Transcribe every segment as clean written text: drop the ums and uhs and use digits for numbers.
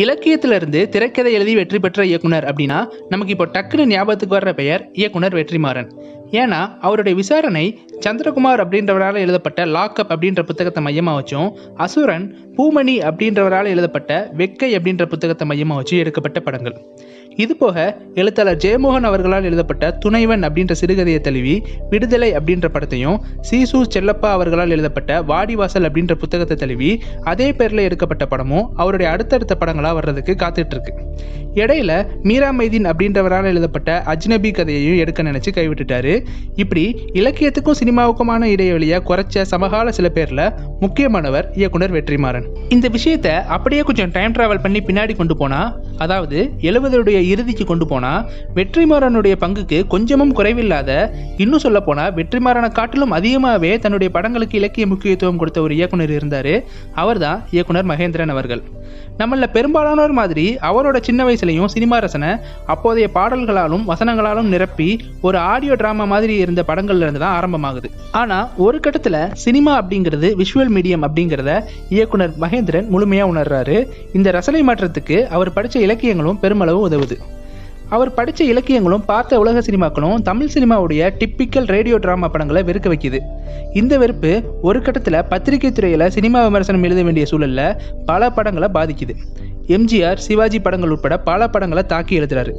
இலக்கியத்திலிருந்து திரைக்கதை எழுதி வெற்றி பெற்ற இயக்குனர் அப்படின்னா நமக்கு இப்போ டக்குன்னு ஞாபகத்துக்கு வர்ற பெயர் இயக்குனர் வெற்றிமாறன். ஏன்னா அவருடைய விசாரணை சந்திரகுமார் அப்படின்றவரால் எழுதப்பட்ட லாக்அப் அப்படின்ற புத்தகத்தை மையமாக வச்சும், அசுரன் பூமணி அப்படின்றவரால் எழுதப்பட்ட வெக்கை அப்படின்ற புத்தகத்தை மையமாக வச்சு எடுக்கப்பட்ட படங்கள். இது போக எழுத்தாளர் ஜெயமோகன் அவர்களால் எழுதப்பட்ட துணைவன் அப்படின்ற சிறுகதையை தழுவி விடுதலை அப்படின்ற படத்தையும், சீசு செல்லப்பா அவர்களால் எழுதப்பட்ட வாடிவாசல் அப்படின்ற புத்தகத்தை தழுவி அதே பேரில் எடுக்கப்பட்ட படமும் அவருடைய அடுத்தடுத்த படங்களாக வர்றதுக்கு காத்துட்டு இருக்கு. இடையில மீரா மைதீன் அப்படின்றவரால் எழுதப்பட்ட அஜ்னபி கதையையும் எடுக்க நினைச்சு கைவிட்டுட்டாரு. இப்படி இலக்கியத்துக்கும் சினிமாவுக்குமான இடைவெளியை குறைச்ச சமகால சில பேர்ல முக்கியமானவர் இயக்குனர் வெற்றிமாறன். இந்த விஷயத்தை அப்படியே கொஞ்சம் டைம் டிராவல் பண்ணி பின்னாடி கொண்டு போனா, அதாவது 70டைய இறுதிக்கு கொண்டு போனா, வெற்றிமாறனுடைய பங்குக்கு கொஞ்சமும் குறைவில்லாத, இன்னும் சொல்ல போனா வெற்றிமாறனை காட்டிலும் அதிகமாகவே தன்னுடைய படங்களுக்கு இலக்கிய முக்கியத்துவம் கொடுத்த ஒரு இயக்குனர் இருந்தாரு. அவர் தான் இயக்குனர் மகேந்திரன் அவர்கள். நம்மள பெரும்பாலானோர் மாதிரி அவரோட சின்ன வயசுலையும் சினிமா ரசனை அப்போதைய பாடல்களாலும் வசனங்களாலும் நிரப்பி ஒரு ஆடியோ டிராமா மாதிரி இருந்த படங்கள்ல இருந்து தான் ஆரம்பமாகுது. ஆனா ஒரு கட்டத்துல சினிமா அப்படிங்கிறது விஷுவல் மீடியம் அப்படிங்கிறத இயக்குனர் மகேந்திரன் முழுமையா உணர்றாரு. இந்த ரசனை மாற்றத்துக்கு அவர் படிச்ச இலக்கியங்களும் பெருமளவு உதவுது. அவர் படித்த இலக்கியங்களும் பார்த்த உலக சினிமாக்களும் தமிழ் சினிமாவுடைய டிப்பிக்கல் ரேடியோ டிராமா படங்களை வெறுக்க வைக்குது. இந்த வெறுப்பு ஒரு கட்டத்தில் பத்திரிகை துறையில் சினிமா விமர்சனம் எழுத வேண்டிய சூழல்ல பல படங்களை பாதிக்குது. எம்ஜிஆர், சிவாஜி படங்கள் உட்பட பல படங்களை தாக்கி எழுதுறாரு.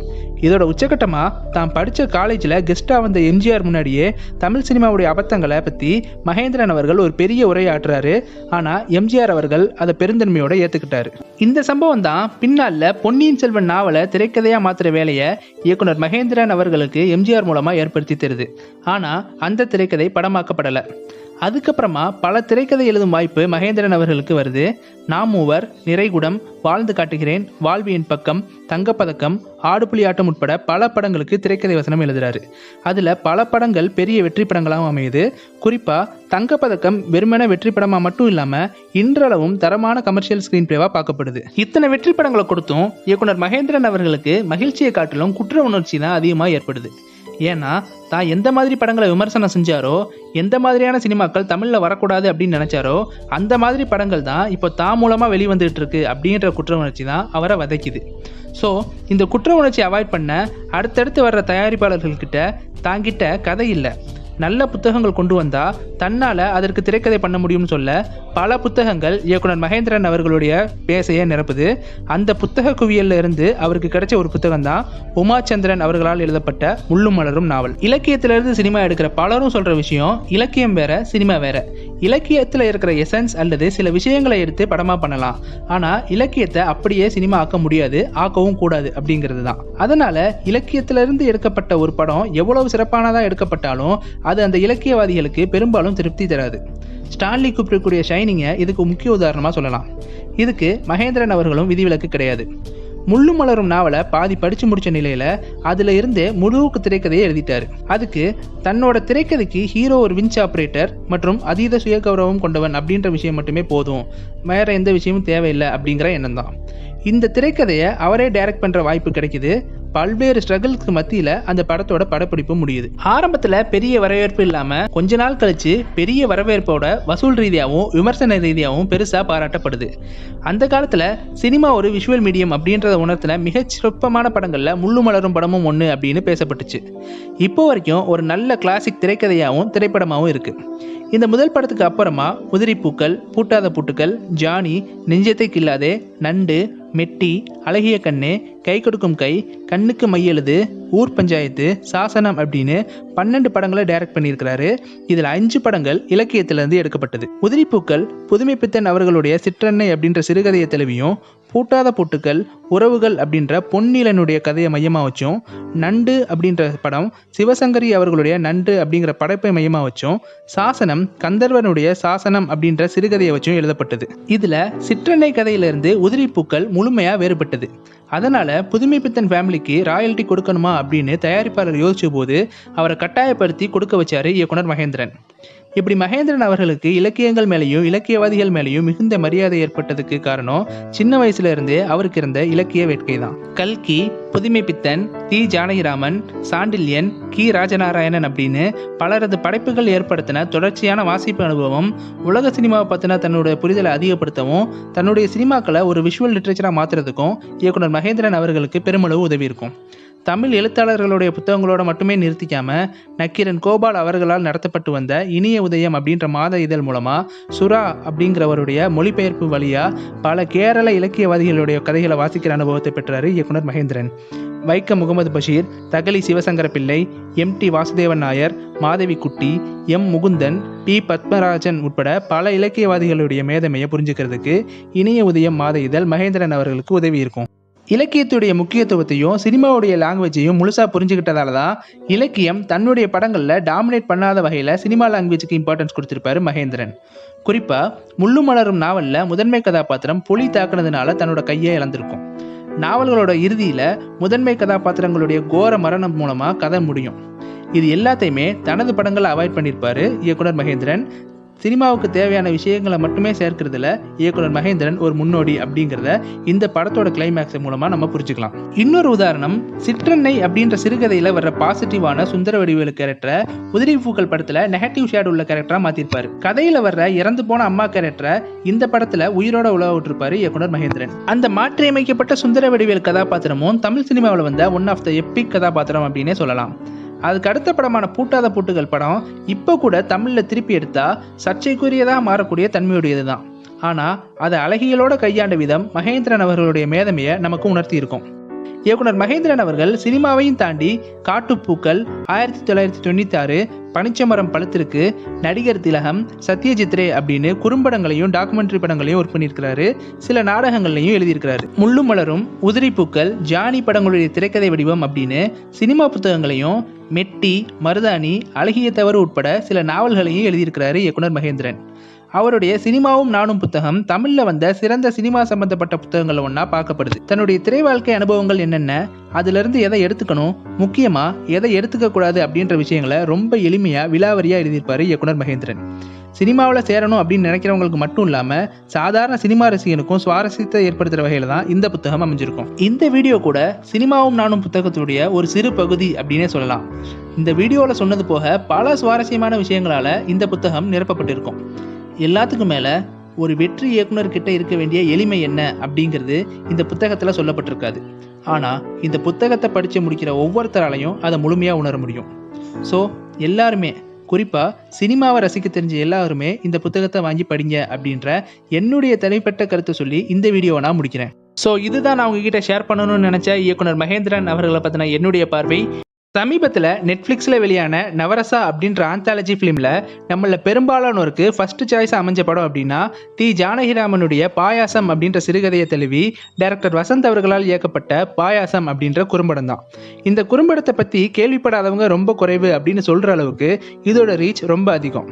இதோட உச்சகட்டமாக தான் படித்த காலேஜில் கெஸ்ட்டாக வந்த எம்ஜிஆர் முன்னாடியே தமிழ் சினிமாவுடைய அபத்தங்களை பற்றி மகேந்திரன் அவர்கள் ஒரு பெரிய உரையாற்றுறாரு. ஆனால் எம்ஜிஆர் அவர்கள் அதை பெருந்தன்மையோட ஏற்றுக்கிட்டாரு. இந்த சம்பவம் தான் பின்னால பொன்னியின் செல்வன் நாவலை திரைக்கதையாக மாற்றுற வேலையை இயக்குனர் மகேந்திரன் அவர்களுக்கு எம்ஜிஆர் மூலமாக ஏற்படுத்தி தருது. ஆனால் அந்த திரைக்கதை படமாக்கப்படலை. அதுக்கப்புறமா பல திரைக்கதை எழுதும் வாய்ப்பு மகேந்திரன் அவர்களுக்கு வருது. நாமூவர், நிறைகுடம், வாழ்ந்து காட்டுகிறேன், வாழ்வியின் பக்கம், தங்கப்பதக்கம், ஆடுபுலி ஆட்டம் உட்பட பல படங்களுக்கு திரைக்கதை வசனம் எழுதுறாரு. அதில் பல படங்கள் பெரிய வெற்றி படங்களாகவும் அமையுது. குறிப்பாக தங்கப்பதக்கம் வெறுமன வெற்றி படமாக மட்டும் இல்லாமல் இன்றளவும் தரமான கமர்ஷியல் ஸ்கிரீன் பிளேவாக பார்க்கப்படுது. இத்தனை வெற்றி படங்களை கொடுத்தும் இயக்குனர் மகேந்திரன் அவர்களுக்கு மகிழ்ச்சியை காட்டிலும் குற்ற உணர்ச்சி தான் அதிகமாக ஏற்படுது. ஏன்னா தான் எந்த மாதிரி படங்களை விமர்சனம் செஞ்சாரோ, எந்த மாதிரியான சினிமாக்கள் தமிழில் வரக்கூடாது அப்படின்னு நினைச்சாரோ, அந்த மாதிரி படங்கள் தான் இப்போ தான் மூலமாக வெளிவந்துட்டு இருக்கு அப்படின்ற குற்ற உணர்ச்சி தான் அவரை வதைக்குது. ஸோ இந்த குற்ற உணர்ச்சி அவாய்ட் பண்ண அடுத்தடுத்து வர்ற தயாரிப்பாளர்கள்கிட்ட தாங்கிட்ட கதை இல்லை, நல்ல புத்தகங்கள் கொண்டு வந்தால் தன்னால் அதற்கு திரைக்கதை பண்ண முடியும்னு சொல்ல பல புத்தகங்கள் இயக்குனர் மகேந்திரன் அவர்களுடைய பேசையை நிரப்புது. அந்த புத்தக குவியலில் இருந்து அவருக்கு கிடைச்ச ஒரு புத்தகம் தான் உமாச்சந்திரன் அவர்களால் எழுதப்பட்ட முள்ளும் மலரும் நாவல். இலக்கியத்திலிருந்து சினிமா எடுக்கிற பலரும் சொல்கிற விஷயம், இலக்கியம் வேற, சினிமா வேற. இலக்கியத்தில் இருக்கிற எசன்ஸ் அல்லது சில விஷயங்களை எடுத்து படமாக பண்ணலாம், ஆனால் இலக்கியத்தை அப்படியே சினிமா ஆக்க முடியாது, ஆக்கவும் கூடாது அப்படிங்கிறது தான். அதனால் இலக்கியத்திலிருந்து எடுக்கப்பட்ட ஒரு படம் எவ்வளவு சிறப்பானதாக எடுக்கப்பட்டாலும் அது அந்த இலக்கியவாதிகளுக்கு பெரும்பாலும் திருப்தி தராது. ஸ்டான்லி குப்ரிக்குரிய ஷைனிங்கை இதுக்கு முக்கிய உதாரணமாக சொல்லலாம். இதுக்கு மகேந்திரன் அவர்களும் விதிவிலக்கு கிடையாது. முள்ளும் மலரும் நாவலை பாதி படித்து முடித்த நிலையில் அதில் இருந்து முழுவுக்கு திரைக்கதையை எழுதிட்டார். அதுக்கு தன்னோட திரைக்கதைக்கு ஹீரோ ஒரு விஞ்ச் ஆப்ரேட்டர் மற்றும் அதீத சுய கௌரவம் கொண்டவன் அப்படின்ற விஷயம் மட்டுமே போதும், வேற எந்த விஷயமும் தேவையில்லை அப்படிங்கிற எண்ணம் தான். இந்த திரைக்கதையை அவரே டைரக்ட் பண்ணுற வாய்ப்பு கிடைக்குது. பல்வேறு ஸ்ட்ரகிள்ஸ்க்கு மத்தியில் அந்த படத்தோட படப்பிடிப்பு முடியுது. ஆரம்பத்தில் பெரிய வரவேற்பு இல்லாமல் கொஞ்ச நாள் கழிச்சு பெரிய வரவேற்போட வசூல் ரீதியாகவும் விமர்சன ரீதியாகவும் பெருசாக பாராட்டப்படுது. அந்த காலத்தில் சினிமா ஒரு விஷுவல் மீடியம் அப்படின்றத உணர்த்தின மிகச் சிறப்பமான படங்களில் முள்ளு மலரும் படமும் ஒன்று அப்படின்னு பேசப்பட்டுச்சு. இப்போ வரைக்கும் ஒரு நல்ல கிளாசிக் திரைக்கதையாகவும் திரைப்படமாகவும் இருக்குது. இந்த முதல் படத்துக்கு அப்புறமா உதிரிப்பூக்கள், பூட்டாத பூட்டுக்கள், ஜானி, நெஞ்சத்தை கில்லாதே, நண்டு, மெட்டி, அழகிய கண்ணே, கை கொடுக்கும் கை, கண்ணுக்கு மையெழுது, ஊர் பஞ்சாயத்து, சாசனம் அப்படின்னு 12 படங்களை டைரக்ட் பண்ணியிருக்கிறாரு. இதில் 5 படங்கள் இலக்கியத்திலிருந்து எடுக்கப்பட்டது. உதிரிப்பூக்கள் புதுமைப்பித்தன் அவர்களுடைய சிற்றன்னை அப்படின்ற சிறுகதையை தழுவியும், பூட்டாத பூட்டுக்கள் உறவுகள் அப்படின்ற பொன்னிலனுடைய கதையை மையமாக வச்சும், நண்டு அப்படின்ற படம் சிவசங்கரி அவர்களுடைய நண்டு அப்படிங்கிற படைப்பை மையமாக வச்சும், சாசனம் கந்தர்வனுடைய சாசனம் அப்படின்ற சிறுகதையை வச்சும் எழுதப்பட்டது. இதில் சிற்றன்னை கதையிலிருந்து உதிரிப்பூக்கள் முழுமையாக வேறுபட்டது. அதனால் புதுமைப்பித்தன் ஃபேமிலிக்கு ராயல்ட்டி கொடுக்கணுமா அப்படின்னு தயாரிப்பாளர் யோசிச்ச போது அவரை கட்டாயப்படுத்தி கொடுக்க வச்சாரு இயக்குனர் மகேந்திரன். இப்படி மகேந்திரன் அவர்களுக்கு இலக்கியங்கள் மேலேயும் இலக்கியவாதிகள் மேலேயும் மிகுந்த மரியாதை ஏற்பட்டதுக்கு காரணம் சின்ன வயசுல இருந்தே அவருக்கு இருந்த இலக்கிய வேட்கை தான். கல்கி, புதுமைப்பித்தன், தி. ஜானகிராமன், சாண்டில்யன், கி. ராஜநாராயணன் அப்படின்னு பலரது படைப்புகள் ஏற்படுத்தின தொடர்ச்சியான வாசிப்பு அனுபவம் உலக சினிமாவை பற்றின தன்னுடைய புரிதலை அதிகப்படுத்தவும் தன்னுடைய சினிமாக்களை ஒரு விஷுவல் லிட்ரேச்சராக மாற்றுறதுக்கும் இயக்குனர் மகேந்திரன் அவர்களுக்கு பெருமளவு உதவி இருக்கும். தமிழ் எழுத்தாளர்களுடைய புத்தகங்களோட மட்டுமே நிறுத்திக்காம நக்கீரன் கோபால் அவர்களால் நடத்தப்பட்டு வந்த இனிய உதயம் அப்படின்ற மாத இதழ் மூலமா சுறா அப்படிங்கிறவருடைய மொழிபெயர்ப்பு வழியா பல கேரள இலக்கியவாதிகளுடைய கதைகளை வாசிக்கிற அனுபவத்தை பெற்றாரு இயக்குனர் Mahendran. Vaikom Mohammed Basheer, Thakazhi Sivasankara Pillai, M T. Vasudevan Nair, Madhavikutty, M. Mukundan, T. Padmarajan உட்பட பல இலக்கியவாதிகளுடைய மேதமையை புரிஞ்சுக்கிறதுக்கு இனிய உதயம் மாத இதழ் மகேந்திரன் அவர்களுக்கு உதவி இருக்கும். இலக்கியத்துடைய முக்கியத்துவத்தையும் சினிமாவுடைய லாங்குவேஜையும் முழுசா புரிஞ்சுக்கிட்டதால தான் இலக்கியம் தன்னுடைய படங்களில் டாமினேட் பண்ணாத வகையில் சினிமா லாங்குவேஜுக்கு இம்பார்ட்டன்ஸ் கொடுத்துருப்பாரு மகேந்திரன். குறிப்பாக முள்ளு மலரும் நாவலில் முதன்மை கதாபாத்திரம் புலி தாக்குனதுனால தன்னோட கையை இழந்திருக்கும். நாவல்களோட இறுதியில் முதன்மை கதாபாத்திரங்களுடைய கோர மரணம் மூலமாக கதை முடியும். இது எல்லாத்தையுமே தனது படங்களை அவாய்ட் பண்ணியிருப்பாரு இயக்குனர் மகேந்திரன். சினிமாவுக்கு தேவையான விஷயங்களை மட்டுமே சேர்க்கிறதுல இயக்குனர் மகேந்திரன் ஒரு முன்னோடி அப்படிங்கிறத இந்த படத்தோட கிளைமேக்ஸ் மூலமா நம்ம புரிஞ்சுக்கலாம். இன்னொரு உதாரணம், சிற்றன்னை அப்படின்ற சிறுகதையில வர்ற பாசிட்டிவான சுந்தர வடிவேலு கேரக்டரை உதிரி பூக்கள் படத்துல நெகட்டிவ் ஷேட் உள்ள கேரக்டரா மாத்திருப்பாரு. கதையில வர்ற இறந்து போன அம்மா கேரக்டரை இந்த படத்துல உயிரோட உலக விட்டுருப்பாரு இயக்குனர் மகேந்திரன். அந்த மாற்றியமைக்கப்பட்ட சுந்தர வடிவேலு கதாபாத்திரமும் தமிழ் சினிமாவில் வந்த ஒன் ஆஃப் த எப்பிக் கதாபாத்திரம் அப்படின்னே சொல்லலாம். அதுக்கு அடுத்த படமான பூட்டாத பூட்டுகள் படம் இப்போ கூட தமிழில் திருப்பி எடுத்தா சர்ச்சைக்குரியதாக மாறக்கூடிய தன்மையுடையது தான். ஆனால் அதை அழகியலோட கையாண்ட விதம் மகேந்திரன் அவர்களுடைய மேதமையை நமக்கு உணர்த்தி இருக்கும். இயக்குனர் மகேந்திரன் அவர்கள் சினிமாவையும் தாண்டி காட்டுப்பூக்கள், 1996, பனிச்சமரம் பழுத்திருக்கு, நடிகர் திலகம், சத்யஜித் ரே அப்படின்னு குறும்படங்களையும் டாக்குமெண்ட்ரி படங்களையும் ஒர்க் பண்ணியிருக்கிறாரு. சில நாடகங்களையும் எழுதியிருக்கிறாரு. முள்ளு மலரும், உதிரி பூக்கள், ஜானி படங்களுடைய திரைக்கதை வடிவம் அப்படின்னு சினிமா புத்தகங்களையும் மெட்டி, மருதாணி, அழகிய தவறு உட்பட சில நாவல்களையும் எழுதியிருக்கிறாரு இயக்குனர் மகேந்திரன். அவருடைய சினிமாவும் நானும் புத்தகம் தமிழில் வந்த சிறந்த சினிமா சம்பந்தப்பட்ட புத்தகங்கள் ஒன்றா பார்க்கப்படுது. தன்னுடைய திரை வாழ்க்கை அனுபவங்கள் என்னென்ன, அதிலிருந்து எதை எடுத்துக்கணும், முக்கியமாக எதை எடுத்துக்க கூடாது அப்படின்ற விஷயங்களை ரொம்ப எளிமையாக விலாவரியாக எழுதியிருப்பாரு இயக்குனர் மகேந்திரன். சினிமாவில் சேரணும் அப்படின்னு நினைக்கிறவங்களுக்கு மட்டும் இல்லாமல் சாதாரண சினிமா ரசிகனுக்கும் சுவாரஸ்யத்தை ஏற்படுத்துகிற வகையில் தான் இந்த புத்தகம் அமைஞ்சிருக்கும். இந்த வீடியோ கூட சினிமாவும் நானும் புத்தகத்துடைய ஒரு சிறு பகுதி அப்படின்னே சொல்லலாம். இந்த வீடியோவில் சொன்னது போக பல சுவாரஸ்யமான விஷயங்களால் இந்த புத்தகம் நிரப்பப்பட்டிருக்கும். எல்லாத்துக்கும் மேலே ஒரு வெற்றி இயக்குனர்கிட்ட இருக்க வேண்டிய எளிமை என்ன அப்படிங்கிறது இந்த புத்தகத்தில் சொல்லப்பட்டிருக்காது. ஆனால் இந்த புத்தகத்தை படித்து முடிக்கிற ஒவ்வொருத்தராலையும் அதை முழுமையாக உணர முடியும். ஸோ எல்லாருமே, குறிப்பாக சினிமாவை ரசிக்க தெரிஞ்ச எல்லாருமே இந்த புத்தகத்தை வாங்கி படிங்க அப்படின்ற என்னுடைய தனிப்பட்ட கருத்தை சொல்லி இந்த வீடியோவை நான் முடிக்கிறேன். ஸோ இதுதான் நான் உங்ககிட்ட ஷேர் பண்ணணும்னு நினச்ச இயக்குனர் மகேந்திரன் அவர்களை பற்றின என்னுடைய பார்வை. சமீபத்தில் நெட்ஃப்ளிக்ஸில் வெளியான நவரசா அப்படின்ற ஆந்தாலஜி ஃபிலிமில் நம்மள பெரும்பாலானோருக்கு ஃபர்ஸ்ட் சாய்ஸ் அமைஞ்ச படம் அப்படின்னா தி. ஜானகிராமனுடைய பாயாசம் அப்படின்ற சிறுகதையை தழுவி டைரக்டர் வசந்த் அவர்களால் இயக்கப்பட்ட பாயாசம் அப்படின்ற குறும்படம் தான். இந்த குறும்படத்தை பற்றி கேள்விப்படாதவங்க ரொம்ப குறைவு அப்படின்னு சொல்கிற அளவுக்கு இதோட ரீச் ரொம்ப அதிகம்.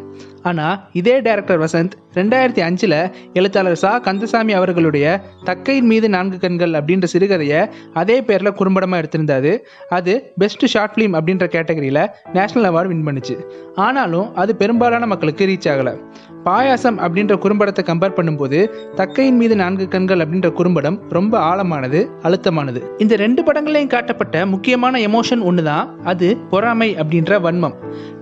ஆனால் இதே டைரக்டர் வசந்த் 2005 எழுத்தாளர் சா. கந்தசாமி அவர்களுடைய தக்கையின் மீது 4 கண்கள் அப்படின்ற சிறுகதையை அதே பேரில் குறும்படமாக எடுத்திருந்தாது. அது பெஸ்ட் ஷார்ட் ஃபிலிம் அப்படின்ற கேட்டகரியில் நேஷனல் அவார்டு வின் பண்ணுச்சு. ஆனாலும் அது பெரும்பாலான மக்களுக்கு ரீச் ஆகலை. பாயாசம் அப்படின்ற குறும்படத்தை கம்பேர் பண்ணும்போது தக்கையின் மீது 4 கண்கள் அப்படின்ற குறும்படம் ரொம்ப ஆழமானது, அழுத்தமானது. இந்த 2 படங்களையும் காட்டப்பட்ட முக்கியமான எமோஷன் ஒன்று தான், அது பொறாமை அப்படின்ற வன்மம்.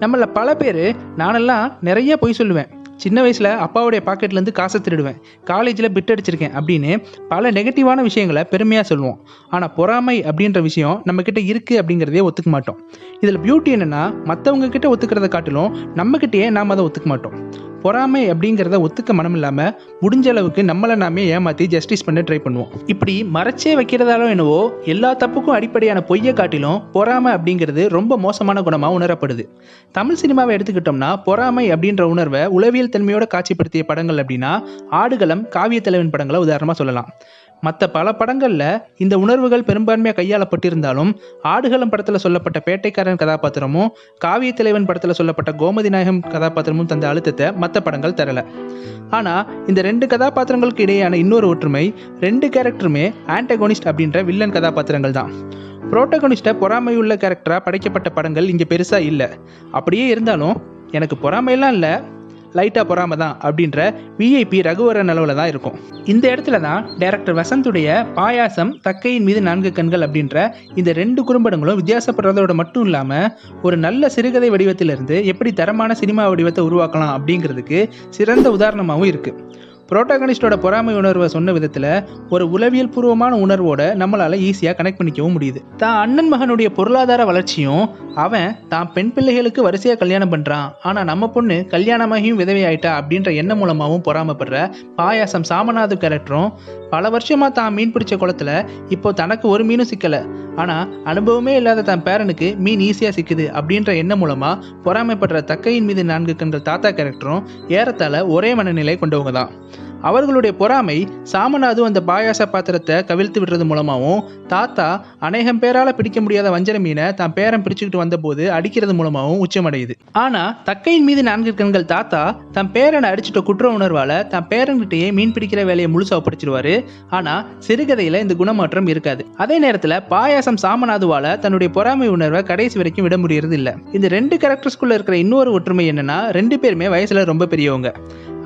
நம்மள பல பேர், நானெல்லாம் நிறைய பொய் சொல்லுவேன், சின்ன வயசில் அப்பாவுடைய பாக்கெட்லேருந்து காசை திருடுவேன், காலேஜில் பிட் அடிச்சிருக்கேன் அப்படின்னு பல நெகட்டிவான விஷயங்களை பெருமையாக சொல்லுவோம். ஆனால் பொறாமை அப்படின்ற விஷயம் நம்மக்கிட்ட இருக்குது அப்படிங்கிறதே ஒத்துக்க மாட்டோம். இதில் பியூட்டி என்னென்னா, மற்றவங்க கிட்ட ஒத்துக்கிறத காட்டிலும் நம்மக்கிட்டேயே நாம் அதை ஒத்துக்க மாட்டோம். பொறாமை அப்படிங்கிறத ஒத்துக்க மனம் இல்லாமல் முடிஞ்ச அளவுக்கு நம்மளை நாமே ஏமாற்றி ஜஸ்டிஸ் பண்ண ட்ரை பண்ணுவோம். இப்படி மறைச்சே வைக்கிறதாலும் என்னவோ எல்லா தப்புக்கும் அடிப்படையான பொய்யை காட்டிலும் பொறாமை அப்படிங்கிறது ரொம்ப மோசமான குணமாக உணரப்படுது. தமிழ் சினிமாவை எடுத்துக்கிட்டோம்னா பொறாமை அப்படின்ற உணர்வை உளவியல் தன்மையோட காட்சிப்படுத்திய படங்கள் அப்படின்னா ஆடுகளம், காவிய தலைவன் படங்களை உதாரணமாக சொல்லலாம். மற்ற பல படங்களில் இந்த உணர்வுகள் பெரும்பான்மையாக கையாளப்பட்டிருந்தாலும் ஆடுகளம் படத்தில் சொல்லப்பட்ட பேட்டைக்காரன் கதாபாத்திரமும் காவிய தலைவன் படத்தில் சொல்லப்பட்ட கோமதி நாயகம் கதாபாத்திரமும் தந்த அழுத்தத்தை மற்ற படங்கள் தரலை. ஆனால் இந்த 2 கதாபாத்திரங்களுக்கு இடையேயான இன்னொரு ஒற்றுமை, 2 கேரக்டருமே ஆன்டகோனிஸ்ட் அப்படின்ற வில்லன் கதாபாத்திரங்கள் தான். புரோட்டகோனிஸ்ட்டை பொறாமையுள்ள கேரக்டராக படைக்கப்பட்ட படங்கள் இங்கே பெருசாக இல்லை. அப்படியே இருந்தாலும் எனக்கு பொறாமையெல்லாம் இல்லை, லைட்டாக பொறாமை தான் அப்படின்ற விஐபி ரகுவரன் அளவில் தான் இருக்கும். இந்த இடத்துல தான் டைரக்டர் வசந்துடைய பாயாசம், தக்கையின் மீது 4 கண்கள் அப்படின்ற இந்த 2 குறும்படங்களும் வித்தியாசப்படுறதோட மட்டும் இல்லாமல் ஒரு நல்ல சிறுகதை வடிவத்திலிருந்து எப்படி தரமான சினிமா வடிவத்தை உருவாக்கலாம் அப்படிங்கிறதுக்கு சிறந்த உதாரணமாகவும் இருக்குது. புரோட்டாகனிஸ்டோட பொறாமை உணர்வை சொன்ன விதத்தில் ஒரு உளவியல் பூர்வமான உணர்வோட நம்மளால் ஈஸியாக கனெக்ட் பண்ணிக்கவும் முடியுது. தான் அண்ணன் மகனுடைய பொருளாதார வளர்ச்சியும், அவன் தான் பெண் பிள்ளைகளுக்கு வரிசையாக கல்யாணம் பண்ணுறான், ஆனால் நம்ம பொண்ணு கல்யாணமாகியும் விதவை ஆயிட்டா அப்படின்ற எண்ணம் மூலமாகவும் பொறாமப்படுற பாயாசம் சாமநாது கேரக்டரும், பல வருஷமாக தான் மீன் பிடிச்ச குளத்தில் இப்போ தனக்கு ஒரு மீனும் சிக்கலை, ஆனால் அனுபவமே இல்லாத தன் பேரனுக்கு மீன் ஈஸியாக சிக்குது அப்படின்ற எண்ணம் மூலமாக பொறாமைப்படுற தக்கையின் மீது 4 கண்கள் தாத்தா கேரக்டரும் ஏறத்தாழ ஒரே மனநிலை கொண்டவங்க தான். அவர்களுடைய பொறாமை சாமநாது அந்த பாயாச பாத்திரத்தை கவிழ்த்து விடுறது மூலமாகவும், தாத்தா அநேகம் பேரால் பிடிக்க முடியாத வஞ்சர மீனை தான் பேரன் பிடிச்சிக்கிட்டு வந்தபோது அடிக்கிறது மூலமாகவும் உச்சமடையுது. ஆனால் தக்கையின் மீது 4 கண்கள் தாத்தா தன் பேரனை அடிச்சுட்ட குற்ற உணர்வால் தன் பேரன்கிட்டயே மீன் பிடிக்கிற வேலையை முழுசாக ஒப்படைச்சிருவாரு. ஆனால் சிறுகதையில் இந்த குணமாற்றம் இருக்காது. அதே நேரத்தில் பாயாசம் சாமநாதுவால் தன்னுடைய பொறாமை உணர்வை கடைசி வரைக்கும் விட முடியறது இல்லை. இந்த 2 கேரக்டர்ஸ்குள்ள இருக்கிற இன்னொரு ஒற்றுமை என்னன்னா, 2 பேருமே வயசுல ரொம்ப பெரியவங்க.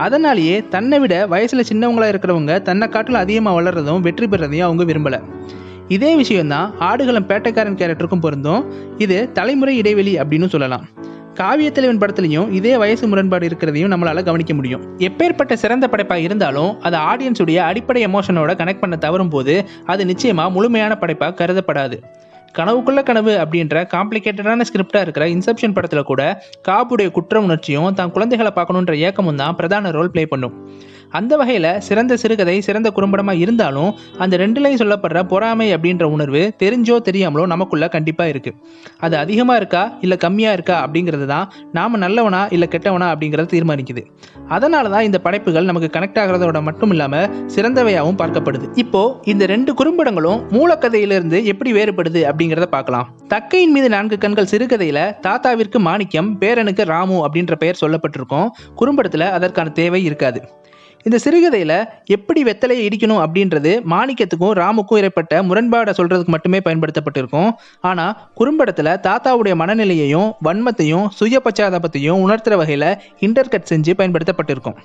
அதனாலேயே தன்னை விட வயசுல சின்னவங்களா இருக்கிறவங்க தன்னை காட்டில் அதிகமாக வளர்றதும் வெற்றி பெறதையும் அவங்க விரும்பலை. இதே விஷயம்தான் ஆடுகளம் பேட்டைக்காரன் கேரக்டருக்கும் பொருந்தும். இது தலைமுறை இடைவெளி அப்படின்னு சொல்லலாம். காவியத்தலைவன் படத்துலையும் இதே வயசு முரண்பாடு இருக்கிறதையும் நம்மளால கவனிக்க முடியும். எப்பேற்பட்ட சிறந்த படைப்பாக இருந்தாலும் அதை ஆடியன்ஸுடைய அடிப்படை எமோஷனோட கனெக்ட் பண்ண தவறும் போது அது நிச்சயமா முழுமையான படைப்பாக கருதப்படாது. கனவுக்குள்ள கனவு அப்படின்ற காம்ப்ளிகேட்டடான ஸ்கிரிப்டாக இருக்கிற இன்செப்ஷன் படத்தில் கூட காபுடைய குற்ற உணர்ச்சியும் தான் குழந்தைகளை பார்க்கணுன்ற ஏக்கமும் தான் பிரதான ரோல் ப்ளே பண்ணும். அந்த வகையில் சிறந்த சிறுகதை சிறந்த குறும்படமாக இருந்தாலும் அந்த 2லையும் சொல்லப்படுற பொறாமை அப்படின்ற உணர்வு தெரிஞ்சோ தெரியாமலோ நமக்குள்ள கண்டிப்பாக இருக்குது. அது அதிகமாக இருக்கா இல்லை கம்மியாக இருக்கா அப்படிங்கிறது தான் நாம் நல்லவனா இல்லை கெட்டவனா அப்படிங்கிறத தீர்மானிக்குது. அதனால தான் இந்த படைப்புகள் நமக்கு கனெக்ட் ஆகிறதோட மட்டும் இல்லாமல் சிறந்தவையாகவும் பார்க்கப்படுது. இப்போ இந்த 2 குறும்படங்களும் மூலக்கதையிலிருந்து எப்படி வேறுபடுது அப்படிங்கிறத பார்க்கலாம். தக்கையின் மீது 4 கண்கள் சிறுகதையில் தாத்தாவிற்கு மாணிக்கம், பேரனுக்கு ராமு அப்படின்ற பெயர் சொல்லப்பட்டிருக்கும். குறும்படத்தில் அதற்கான தேவை இருக்காது. இந்த சிறுகதையில் எப்படி வெத்தலையை இடிக்கணும் அப்படின்றது மாணிக்கத்துக்கும் ராமுக்கும் ஏற்பட்ட முரண்பாடை சொல்கிறதுக்கு மட்டுமே பயன்படுத்தப்பட்டிருக்கும். ஆனால் குறும்படத்தில் தாத்தாவுடைய மனநிலையையும் வன்மத்தையும் சுய பச்சாதாபத்தையும் உணர்த்துகிற வகையில் இன்டர்கட் செஞ்சு பயன்படுத்தப்பட்டிருக்கும்.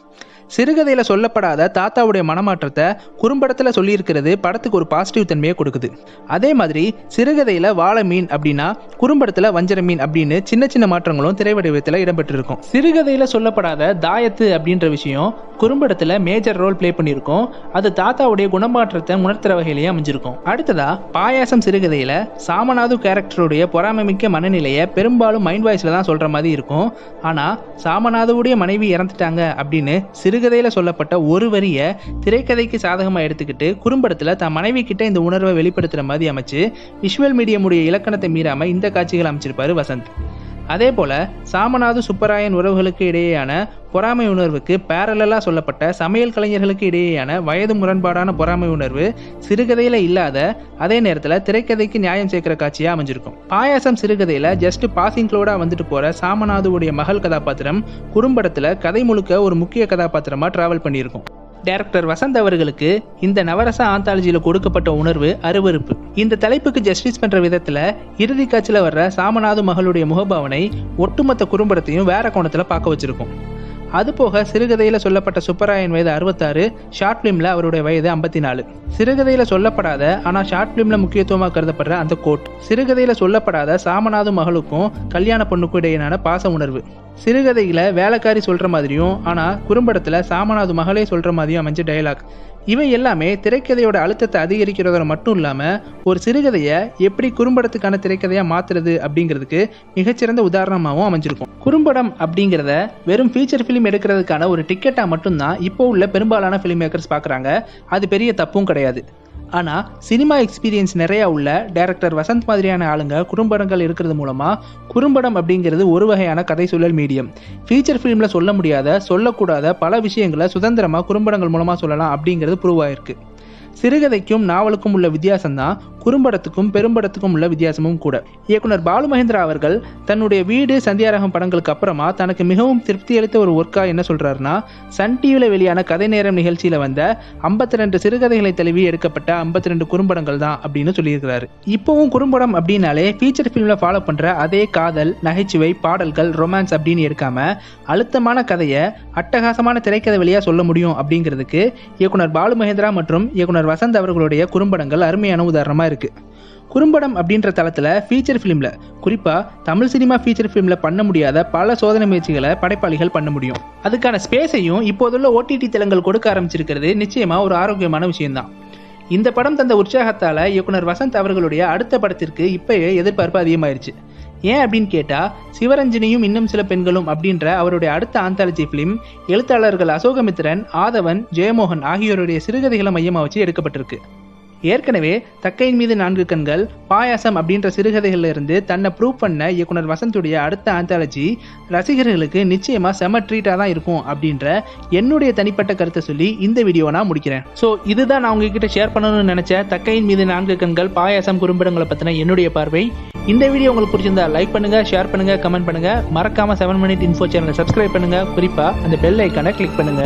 சிறுகதையில் சொல்லப்படாத தாத்தாவுடைய மனமாற்றத்தை குறும்படத்தில் சொல்லியிருக்கிறது படத்துக்கு ஒரு பாசிட்டிவ் தன்மையை கொடுக்குது. அதே மாதிரி சிறுகதையில் வாழை மீன் அப்படின்னா குறும்படத்தில் வஞ்சர மீன் அப்படின்னு சின்ன சின்ன மாற்றங்களும் திரைவடிவத்தில் இடம்பெற்றிருக்கும். சிறுகதையில் சொல்லப்படாத தாயத்து அப்படின்ற விஷயம் குறும்படத்தில் மேஜர் ரோல் பிளே பண்ணியிருக்கோம். அது தாத்தாவுடைய குணமாற்றத்தை உணர்த்துற வகையிலேயே அமைஞ்சிருக்கும். அடுத்ததா பாயாசம் சிறுகதையில் சாமநாது கேரக்டருடைய பொறாமைமிக்க மனநிலையை பெரும்பாலும் மைண்ட் வாய்ஸில் தான் சொல்கிற மாதிரி இருக்கும். ஆனால் சாமநாதுவுடைய மனைவி இறந்துட்டாங்க அப்படின்னு சிறுகதையில் சொல்லப்பட்ட ஒரு வரியை திரைக்கதைக்கு சாதகமாக எடுத்துக்கிட்டு குறும்படத்தில் தன் மனைவி கிட்ட இந்த உணர்வை வெளிப்படுத்துகிற மாதிரி அமைச்சு விஷுவல் மீடியமுடைய இலக்கணத்தை மீறாமல் இந்த காட்சிகள் அமைச்சிருப்பாரு வசந்த். அதே போல் சாமநாது சுப்பராயன் உறவுகளுக்கு இடையேயான பொறாமை உணர்வுக்கு பேரலாக சொல்லப்பட்ட சமையல் கலைஞர்களுக்கு இடையேயான வயது முரண்பாடான பொறாமை உணர்வு சிறுகதையில் இல்லாத, அதே நேரத்தில் திரைக்கதைக்கு நியாயம் சேர்க்கிற காட்சியாக அமைஞ்சிருக்கும். பாயாசம் சிறுகதையில் ஜஸ்ட் பாசிங் க்ளோடாக வந்துட்டு போகிற சாமநாதுவுடைய மகள் கதாபாத்திரம் குறும்படத்தில் கதை முழுக்க ஒரு முக்கிய கதாபாத்திரமாக ட்ராவல் பண்ணியிருக்கும். டைரக்டர் வசந்த் அவர்களுக்கு இந்த நவரச ஆந்தாலஜியில் கொடுக்கப்பட்ட உணர்வு அருவருப்பு. இந்த தலைப்புக்கு ஜஸ்டிஸ் பண்ற விதத்துல இறுதி காட்சியில் வர்ற சாமநாது மகளுடைய முகபாவனை ஒட்டுமொத்த குறும்படத்தையும் வேற கோணத்துல பார்க்க வச்சிருக்கும். அதுபோக சிறுகதையில் சொல்லப்பட்ட சுப்பராயன் வயது 66, ஷார்ட் ஃபிலிமில் அவருடைய வயது 54. சிறுகதையில் சொல்லப்படாத ஆனால் ஷார்ட் ஃபிலிமில் முக்கியத்துவமாக கருதப்படுற அந்த கோட், சிறுகதையில் சொல்லப்படாத சாமநாது மகளுக்கும் கல்யாண பொண்ணுக்கும் இடையிலான பாச உணர்வு, சிறுகதையில் வேலைக்காரி சொல்கிற மாதிரியும் ஆனால் குறும்படத்தில் சாமநாது மகளே சொல்கிற மாதிரியும் அமைஞ்ச டயலாக், இவை எல்லாமே திரைக்கதையோட அழுத்தத்தை அதிகரிக்கிறதோட மட்டும் இல்லாமல் ஒரு சிறுகதையை எப்படி குறும்படத்துக்கான திரைக்கதையாக மாற்றுறது அப்படிங்கிறதுக்கு மிகச்சிறந்த உதாரணமாகவும் அமைஞ்சிருக்கும். குறும்படம் அப்படிங்கிறத வெறும் ஃபீச்சர் ஃபிலிம் எடுக்கிறதுக்கான ஒரு டிக்கெட்டாக மட்டும்தான் இப்போ உள்ள பெரும்பாலான ஃபிலிம் மேக்கர்ஸ் பார்க்குறாங்க. அது பெரிய தப்பும் கிடையாது. ஆனால் சினிமா எக்ஸ்பீரியன்ஸ் நிறையா உள்ள டைரக்டர் வசந்த் மாதிரியான ஆளுங்க குறும்படங்கள் இருக்கிறது மூலமாக குறும்படம் அப்படிங்கிறது ஒரு வகையான கதை சொல்லல் மீடியம். ஃபீச்சர் ஃபிலிமில் சொல்ல முடியாத, சொல்லக்கூடாத பல விஷயங்களை சுதந்திரமாக குறும்படங்கள் மூலமாக சொல்லலாம் அப்படிங்கிறது ப்ரூவ் ஆயிருக்கு. சிறுகதைக்கும் நாவலுக்கும் உள்ள வித்தியாசம்தான் குறும்படத்துக்கும் பெரும்படத்துக்கும் உள்ள வித்தியாசமும் கூட. இயக்குனர் பாலு மகேந்திரா அவர்கள் தன்னுடைய வீடு சந்தியாரகம் படங்களுக்கு அப்புறமா தனக்கு மிகவும் திருப்தி அளித்த ஒரு ஒர்க்கா என்ன சொல்றாருன்னா, சன் டிவியில் வெளியான கதை நேரம் நிகழ்ச்சியில் வந்த 52 சிறுகதைகளை தழுவி எடுக்கப்பட்ட 52 குறும்படங்கள் தான் அப்படின்னு சொல்லியிருக்கிறாரு. இப்போவும் குறும்படம் அப்படின்னாலே ஃபீச்சர் ஃபிலிமில் ஃபாலோ பண்ற அதே காதல், நகைச்சுவை, பாடல்கள், ரொமான்ஸ் அப்படின்னு எடுக்காம அழுத்தமான கதையை அட்டகாசமான திரைக்கதை வழியா சொல்ல முடியும் அப்படிங்கிறதுக்கு இயக்குனர் பாலு மகேந்திரா மற்றும் இயக்குனர் வசந்த் அவர்களுடைய குறும்படங்கள் அருமையான உதாரணமா இருக்கு. குறும்படம் அப்படின்ற தளத்தில் ஃபீச்சர் ஃபிலிமில், குறிப்பாக தமிழ் சினிமா ஃபீச்சர் ஃபிலிமில் பண்ண முடியாத பல சோதனை முயற்சிகளை படைப்பாளிகள் பண்ண முடியும். அதுக்கான ஸ்பேஸையும் இப்போதுள்ள ஓடிடி தளங்கள் கொடுக்க ஆரம்பிச்சிருக்கிறது நிச்சயமாக ஒரு ஆரோக்கியமான விஷயம்தான். இந்த படம் தந்த உற்சாகத்தால் இயக்குனர் வசந்த் அவர்களுடைய அடுத்த படத்திற்கு இப்போயே எதிர்பார்ப்பு அதிகமாயிருச்சு. ஏன் அப்படின்னு கேட்டால், சிவரஞ்சனியும் இன்னும் சில பெண்களும் அப்படின்ற அவருடைய அடுத்த ஆந்தாலஜி ஃபிலிம் எழுத்தாளர்கள் அசோகமித்திரன், ஆதவன், ஜெயமோகன் ஆகியோருடைய சிறுகதைகளை மையமாக வச்சு எடுக்கப்பட்டிருக்கு. ஏற்கனவே தக்கையின் மீது 4 கண்கள், பாயாசம் அப்படின்ற சிறுகதைகள்ல இருந்து தன்னை ப்ரூவ் பண்ண இயக்குனர் வசந்துடைய அடுத்த ஆந்தாலஜி ரசிகர்களுக்கு நிச்சயமா செம ட்ரீட்டாக தான் இருக்கும் அப்படின்ற என்னுடைய தனிப்பட்ட கருத்தை சொல்லி இந்த வீடியோ நான் முடிக்கிறேன். ஸோ இதுதான் நான் உங்ககிட்ட ஷேர் பண்ணணும்னு நினைச்ச தக்கையின் மீது 4 கண்கள், பாயாசம் குறும்படங்களை பற்றின என்னுடைய பார்வை. இந்த வீடியோ உங்களுக்கு பிடிச்சிருந்தா லைக் பண்ணுங்க, ஷேர் பண்ணுங்க, கமெண்ட் பண்ணுங்க. மறக்காம 7 Minute Info சேனலை சப்ஸ்கிரைப் பண்ணுங்க. குறிப்பா அந்த பெல் ஐக்கானை கிளிக் பண்ணுங்க.